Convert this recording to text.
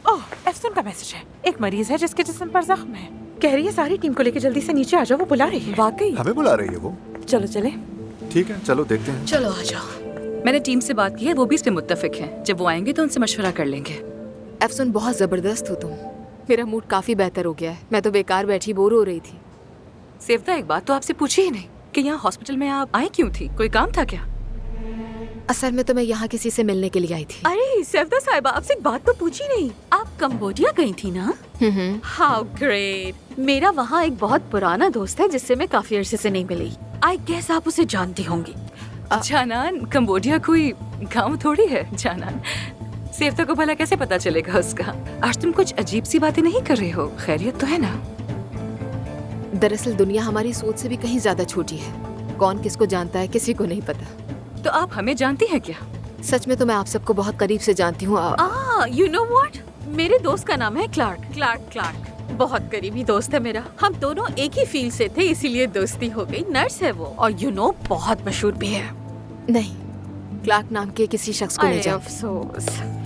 ओह, एफसन का मैसेज है। एक मरीज है जिसके जिस्म पर जख्म है। कह रही है सारी टीम को लेकर जल्दी से नीचे आ जाओ, वो बुला रही है। वाकई? हमें बुला रही है वो? चलो चले। ठीक है, चलो देखते हैं। चलो आ जाओ। मैंने टीम से बात की है, वो भी इस पे मुत्तफिक हैं। जब वो आएंगे तो उनसे मशवरा कर लेंगे। एफसन, बहुत जबरदस्त हो तुम। मेरा मूड काफी बेहतर हो गया है। मैं तो बेकार बैठी बोर हो रही थी। सेवता, एक बात तो आपसे पूछी ही नहीं कि यहाँ हॉस्पिटल में आप आई क्यों थी? कोई काम था क्या? असल में तो मैं यहाँ किसी से मिलने के लिए आई थी। अरे सेवदा साहिबा, आपसे एक बात तो पूछी नहीं। आप कंबोडिया गई थी ना? How great. मेरा वहाँ एक बहुत पुराना दोस्त है जिससे मैं काफी अरसे से नहीं मिली। आई गेस आप उसे जानती होंगी। जानान, कंबोडिया कोई गांव थोड़ी है जानान। सेवता को भला कैसे पता चलेगा उसका? आज तुम कुछ अजीब सी बातें नहीं कर रहे हो, खैरियत तो है ना? दरअसल दुनिया हमारी सोच से भी कहीं ज्यादा छोटी है। कौन किसको जानता है किसी को नहीं पता। तो आप हमें जानती हैं क्या? सच में तो मैं आप सबको बहुत करीब से जानती हूँ। यू नो व्हाट, मेरे दोस्त का नाम है क्लार्क। बहुत करीबी दोस्त है मेरा। हम दोनों एक ही फील्ड से थे, इसीलिए दोस्ती हो गई। नर्स है वो, और यू नो बहुत मशहूर भी है। नहीं, क्लार्क नाम के किसी शख्स को नहीं अरे जानती। अफसोस।